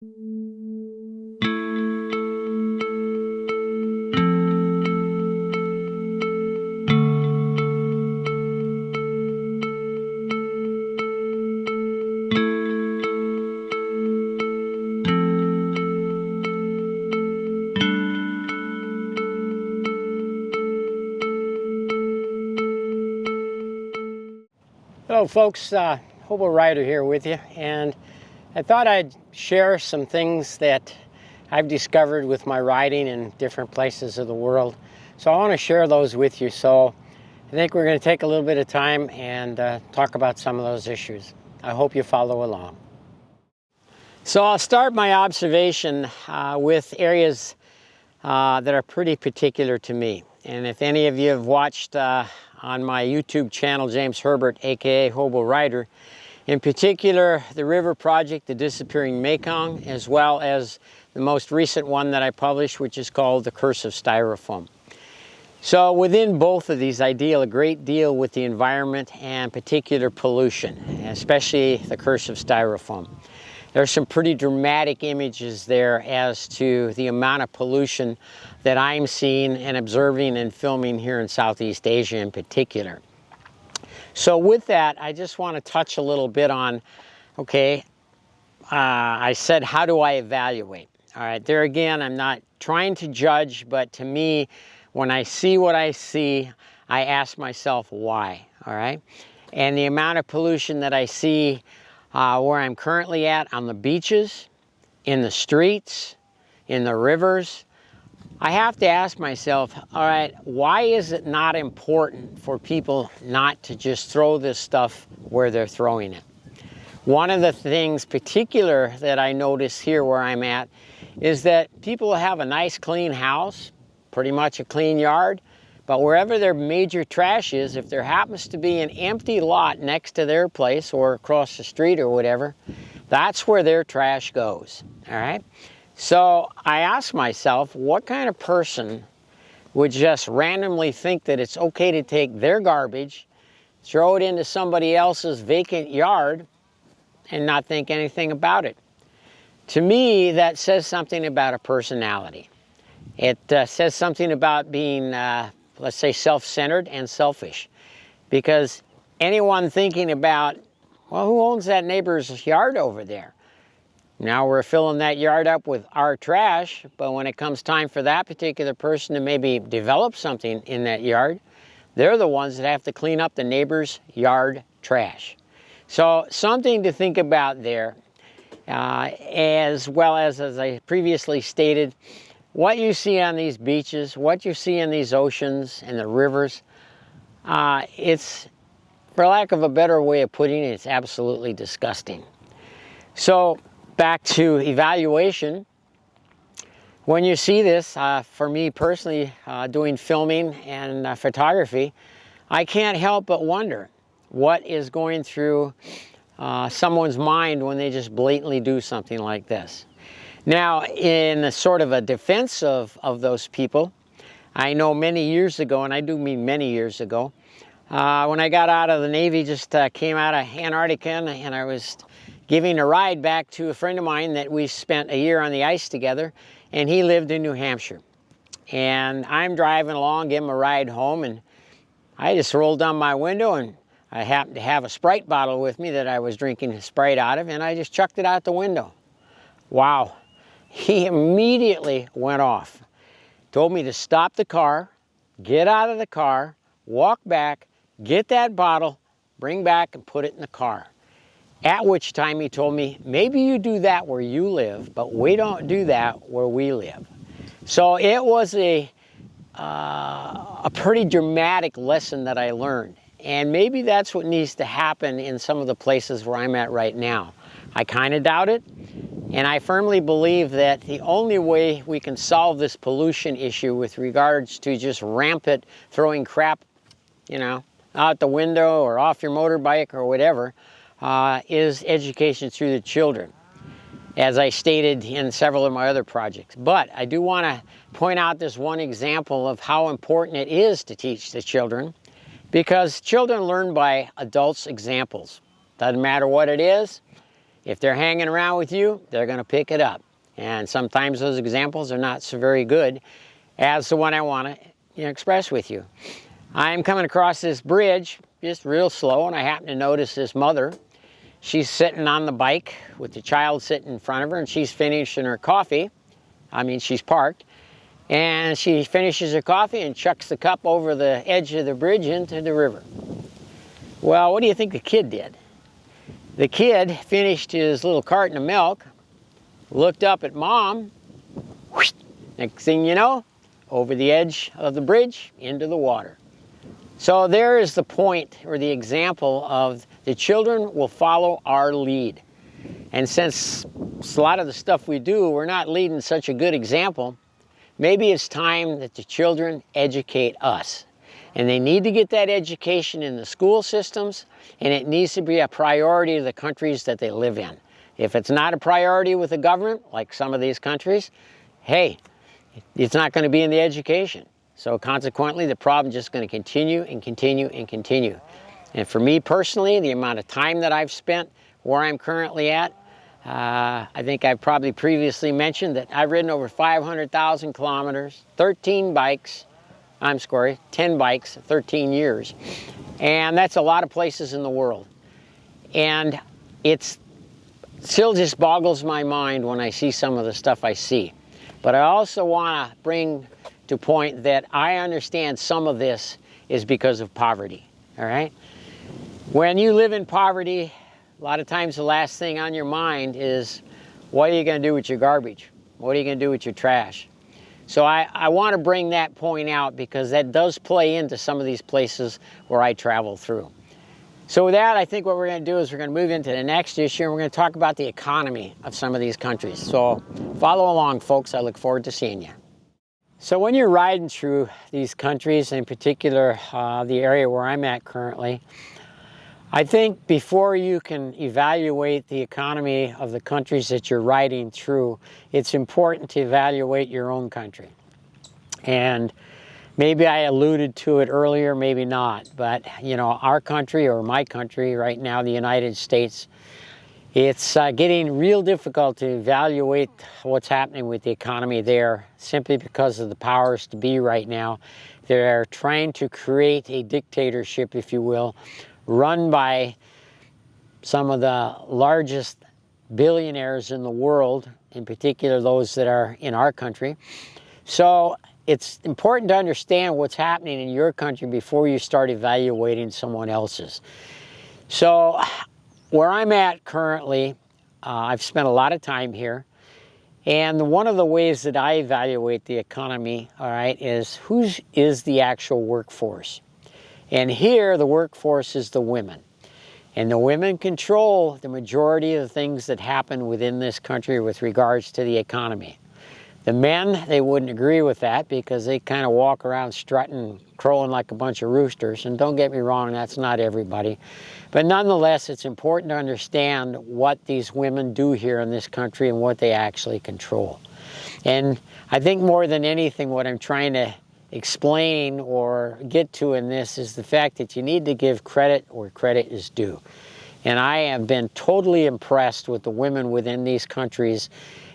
Hello folks, Hobo Rider here with you, and I thought I'd share some things that I've discovered with my riding in different places of the world. So I want to share those with you. So I think we're going to take a little bit of time and talk about some of those issues. I hope you follow along. So I'll start my observation with areas that are pretty particular to me. And if any of you have watched on my YouTube channel, James Herbert, aka Hobo Rider, in particular the river project, the Disappearing Mekong, as well as the most recent one that I published, which is called The Curse of Styrofoam. So within both of these, I deal a great deal with the environment and particular pollution, especially the Curse of Styrofoam. There's some pretty dramatic images there as to the amount of pollution that I'm seeing and observing and filming here in Southeast Asia in particular. So with that, I just want to touch a little bit on, okay, I said, how do I evaluate? All right, there again, I'm not trying to judge, but to me, when I see what I see, I ask myself why, all right? And the amount of pollution that I see where I'm currently at on the beaches, in the streets, in the rivers, I have to ask myself, all right, why is it not important for people not to just throw this stuff where they're throwing it? One of the things particular that I notice here where I'm at is that people have a nice clean house, pretty much a clean yard, but wherever their major trash is, if there happens to be an empty lot next to their place or across the street or whatever, that's where their trash goes, all right? So I ask myself, what kind of person would just randomly think that it's okay to take their garbage, throw it into somebody else's vacant yard, and not think anything about it? To me, that says something about a personality. It says something about being let's say self-centered and selfish, because anyone thinking about, well, who owns that neighbor's yard over there? Now we're filling that yard up with our trash, but when it comes time for that particular person to maybe develop something in that yard, they're the ones that have to clean up the neighbor's yard trash. So something to think about there, as well as I previously stated, what you see on these beaches, what you see in these oceans and the rivers, it's, for lack of a better way of putting it, it's absolutely disgusting. So back to evaluation. When you see this, for me personally, doing filming and photography, I can't help but wonder what is going through someone's mind when they just blatantly do something like this. Now, in a sort of a defense of those people, I know many years ago, and I do mean many years ago, when I got out of the Navy, just came out of Antarctica, and I was giving a ride back to a friend of mine that we spent a year on the ice together, and he lived in New Hampshire. And I'm driving along, give him a ride home, and I just rolled down my window, and I happened to have a Sprite bottle with me that I was drinking Sprite out of, and I just chucked it out the window. Wow. He immediately went off, told me to stop the car, get out of the car, walk back, get that bottle, bring back and put it in the car. At which time he told me, maybe you do that where you live, but we don't do that where we live. So it was a pretty dramatic lesson that I learned. And maybe that's what needs to happen in some of the places where I'm at right now. I kind of doubt it. And I firmly believe that the only way we can solve this pollution issue with regards to just rampant throwing crap, you know, out the window or off your motorbike or whatever, is education through the children, as I stated in several of my other projects. But I do want to point out this one example of how important it is to teach the children, because children learn by adults' examples. Doesn't matter what it is. If they're hanging around with you, they're going to pick it up. And sometimes those examples are not so very good as the one I want to express with you. I'm coming across this bridge just real slow, and I happen to notice this mother. She's sitting on the bike with the child sitting in front of her, and she's finishing her coffee. She's parked. And she finishes her coffee and chucks the cup over the edge of the bridge into the river. Well, what do you think the kid did? The kid finished his little carton of milk, looked up at mom, whoosh, next thing you know, over the edge of the bridge into the water. So there is the point, or the example of the children will follow our lead. And since a lot of the stuff we do, we're not leading such a good example, maybe it's time that the children educate us. And they need to get that education in the school systems, and it needs to be a priority of the countries that they live in. If it's not a priority with the government, like some of these countries, hey, it's not going to be in the education. So consequently, the problem is just going to continue and continue and continue. And for me personally, the amount of time that I've spent where I'm currently at, I think I've probably previously mentioned that I've ridden over 500,000 kilometers, 10 bikes, 13 years. And that's a lot of places in the world. And it still just boggles my mind when I see some of the stuff I see. But I also want to bring to point that I understand some of this is because of poverty, all right? When you live in poverty, a lot of times the last thing on your mind is, what are you going to do with your garbage? What are you going to do with your trash? So I want to bring that point out because that does play into some of these places where I travel through. So with that, I think what we're going to do is we're going to move into the next issue, and we're going to talk about the economy of some of these countries. So follow along, folks. I look forward to seeing you. So when you're riding through these countries, in particular the area where I'm at currently, I think before you can evaluate the economy of the countries that you're riding through, it's important to evaluate your own country. And maybe I alluded to it earlier, maybe not, but our country, or my country right now, the United States, it's getting real difficult to evaluate what's happening with the economy there simply because of the powers to be right now. They're trying to create a dictatorship, if you will, run by some of the largest billionaires in the world, in particular those that are in our country. So it's important to understand what's happening in your country before you start evaluating someone else's. So where I'm at currently, I've spent a lot of time here, and one of the ways that I evaluate the economy, all right, is who is the actual workforce. And here the workforce is the women. And the women control the majority of the things that happen within this country with regards to the economy. The men, they wouldn't agree with that because they kind of walk around strutting, crowing like a bunch of roosters. And don't get me wrong, that's not everybody. But nonetheless, it's important to understand what these women do here in this country and what they actually control. And I think more than anything, what I'm trying to explain or get to in this is the fact that you need to give credit where credit is due. And I have been totally impressed with the women within these countries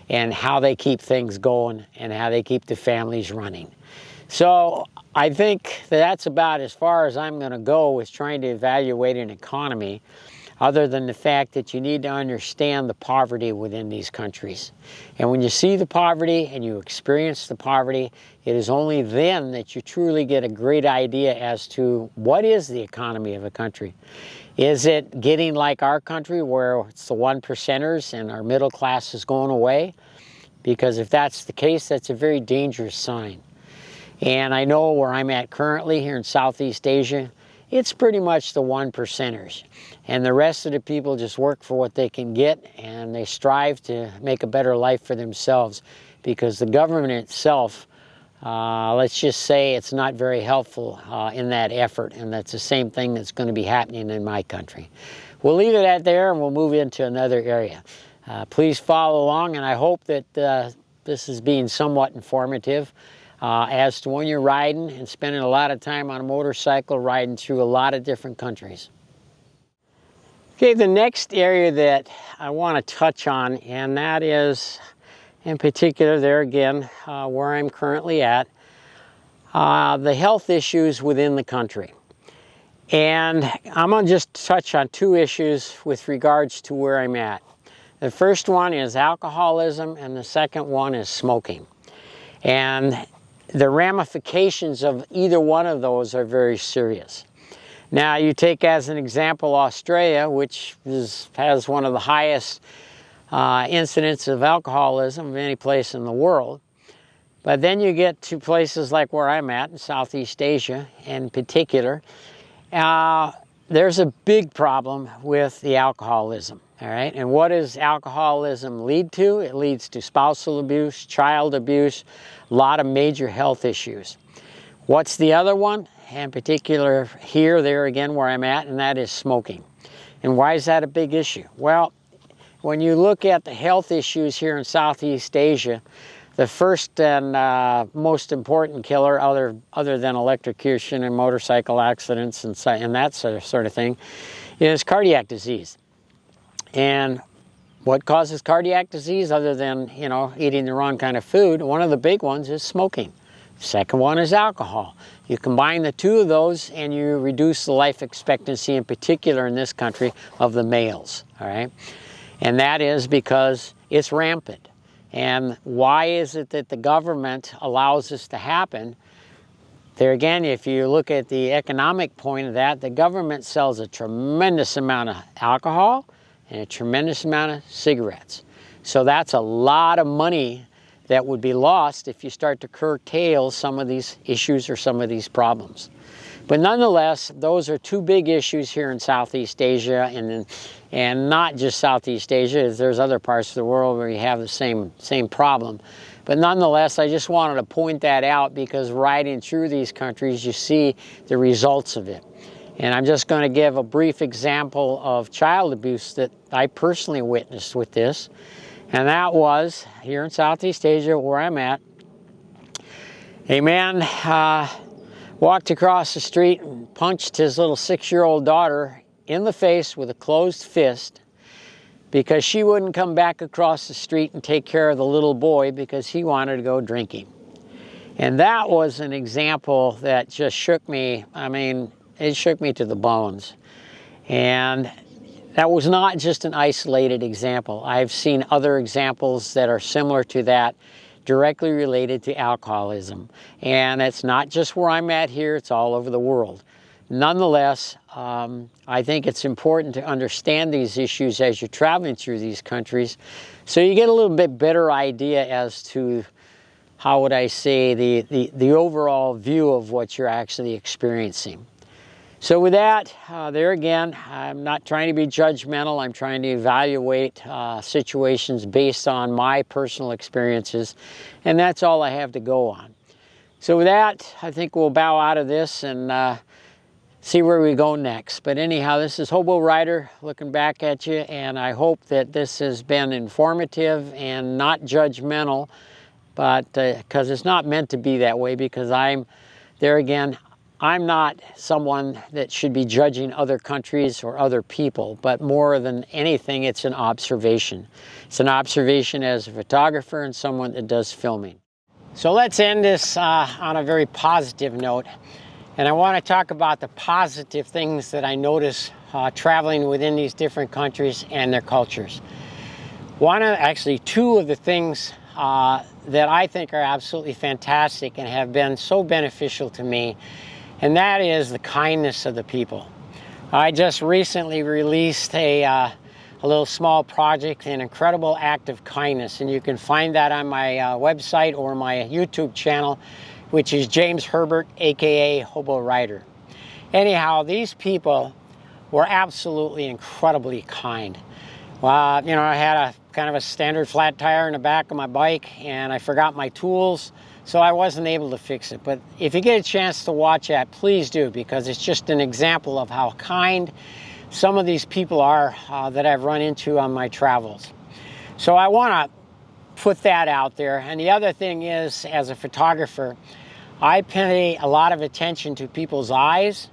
and how they keep things going and how they keep the families running. So I think that's about as far as I'm going to go with trying to evaluate an economy, other than the fact that you need to understand the poverty within these countries. And when you see the poverty and you experience the poverty, it is only then that you truly get a great idea as to what is the economy of a country. Is it getting like our country where it's the 1%ers and our middle class is going away? Because if that's the case, that's a very dangerous sign. And I know where I'm at currently here in Southeast Asia, it's pretty much the 1%ers. And the rest of the people just work for what they can get, and they strive to make a better life for themselves, because the government itself, let's just say it's not very helpful in that effort, and that's the same thing that's going to be happening in my country. We'll leave it at there, and we'll move into another area. Please follow along, and I hope that this is being somewhat informative as to when you're riding and spending a lot of time on a motorcycle riding through a lot of different countries. Okay, the next area that I want to touch on, and that is in particular there again where I'm currently at, the health issues within the country. And I'm going to just touch on two issues with regards to where I'm at. The first one is alcoholism, and the second one is smoking. And the ramifications of either one of those are very serious. Now, you take as an example Australia, which has one of the highest incidents of alcoholism of any place in the world. But then you get to places like where I'm at in Southeast Asia in particular. There's a big problem with the alcoholism, all right? And what does alcoholism lead to? It leads to spousal abuse, child abuse, a lot of major health issues. What's the other one? In particular here, there again where I'm at, and that is smoking. And why is that a big issue? Well, when you look at the health issues here in Southeast Asia, the first and most important killer, other than electrocution and motorcycle accidents and that sort of thing, is cardiac disease. And what causes cardiac disease, other than, you know, eating the wrong kind of food? One of the big ones is smoking. Second one is alcohol. You combine the two of those and you reduce the life expectancy, in particular in this country, of the males, all right? And that is because it's rampant. And why is it that the government allows this to happen? There again, if you look at the economic point of that, the government sells a tremendous amount of alcohol and a tremendous amount of cigarettes. So that's a lot of money that would be lost if you start to curtail some of these issues or some of these problems. But nonetheless, those are two big issues here in Southeast Asia, and not just Southeast Asia. There's other parts of the world where you have the same problem. But nonetheless, I just wanted to point that out because riding through these countries, you see the results of it. And I'm just going to give a brief example of child abuse that I personally witnessed with this. And that was here in Southeast Asia where I'm at. A man walked across the street and punched his little 6-year-old daughter in the face with a closed fist because she wouldn't come back across the street and take care of the little boy because he wanted to go drinking. And that was an example that just shook me. I mean, it shook me to the bones. And that was not just an isolated example. I've seen other examples that are similar to that, directly related to alcoholism. And it's not just where I'm at here, it's all over the world. Nonetheless, I think it's important to understand these issues as you're traveling through these countries, so you get a little bit better idea as to, how would I say, the overall view of what you're actually experiencing. So with that, there again, I'm not trying to be judgmental. I'm trying to evaluate situations based on my personal experiences, and that's all I have to go on. So with that, I think we'll bow out of this and see where we go next. But anyhow, this is Hobo Rider looking back at you, and I hope that this has been informative and not judgmental, but because it's not meant to be that way, because there again, I'm not someone that should be judging other countries or other people, but more than anything, it's an observation. It's an observation as a photographer and someone that does filming. So let's end this on a very positive note. And I want to talk about the positive things that I notice traveling within these different countries and their cultures. Actually two of the things that I think are absolutely fantastic and have been so beneficial to me, and that is the kindness of the people. I just recently released a little small project, an incredible act of kindness, and you can find that on my website or my YouTube channel, which is James Herbert, aka Hobo Rider. Anyhow, these people were absolutely incredibly kind. Well, you know, I had a kind of a standard flat tire in the back of my bike, and I forgot my tools, so I wasn't able to fix it. But if you get a chance to watch that, please do, because it's just an example of how kind some of these people are that I've run into on my travels. So I want to put that out there. And the other thing is, as a photographer, I pay a lot of attention to people's eyes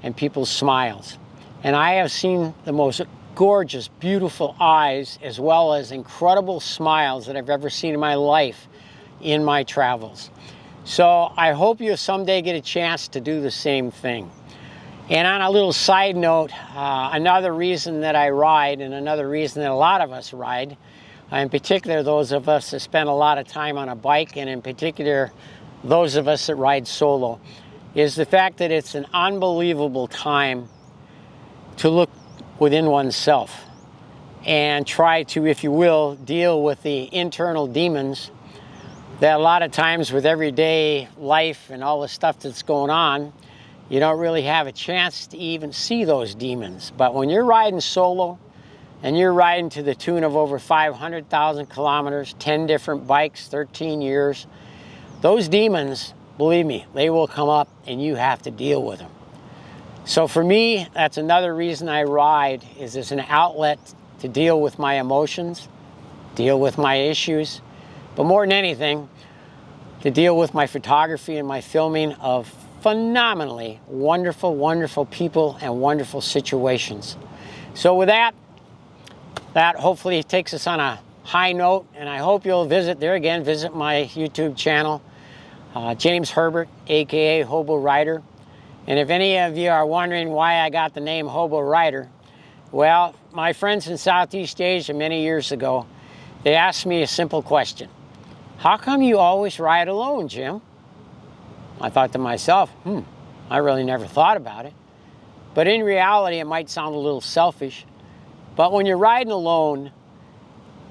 and people's smiles. And I have seen the most gorgeous, beautiful eyes, as well as incredible smiles that I've ever seen in my life in my travels. So I hope you someday get a chance to do the same thing. And on a little side note, another reason that I ride, and another reason that a lot of us ride, in particular those of us that spend a lot of time on a bike, and in particular those of us that ride solo, is the fact that it's an unbelievable time to look within oneself and try to, if you will, deal with the internal demons that a lot of times with everyday life and all the stuff that's going on, you don't really have a chance to even see those demons. But when you're riding solo and you're riding to the tune of over 500,000 kilometers, 10 different bikes, 13 years, those demons, believe me, they will come up and you have to deal with them. So for me, that's another reason I ride, is it's an outlet to deal with my emotions, deal with my issues, but more than anything, to deal with my photography and my filming of phenomenally wonderful, wonderful people and wonderful situations. So with that hopefully takes us on a high note, and I hope you'll visit my YouTube channel, James Herbert, aka Hobo Rider. And if any of you are wondering why I got the name Hobo Rider, well, my friends in Southeast Asia many years ago, they asked me a simple question. How come you always ride alone, Jim? I thought to myself, I really never thought about it. But in reality, it might sound a little selfish, but when you're riding alone,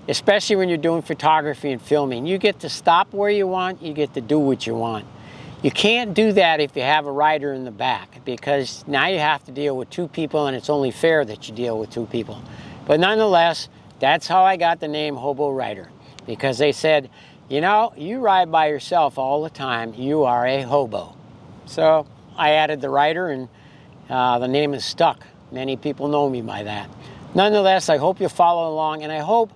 especially when you're doing photography and filming, you get to stop where you want, you get to do what you want. You can't do that if you have a rider in the back, because now you have to deal with two people, and it's only fair that you deal with two people. But nonetheless, that's how I got the name Hobo Rider, because they said, you know, you ride by yourself all the time, you are a hobo. So I added the rider, and the name is stuck. Many people know me by that. Nonetheless, I hope you follow along, and I hope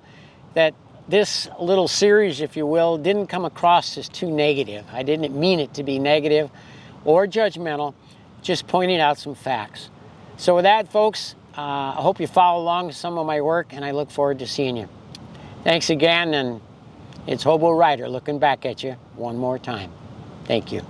that this little series, if you will, didn't come across as too negative. I didn't mean it to be negative or judgmental, just pointing out some facts. So with that, folks, I hope you follow along with some of my work, and I look forward to seeing you. Thanks again, and it's Hobo Rider looking back at you one more time. Thank you.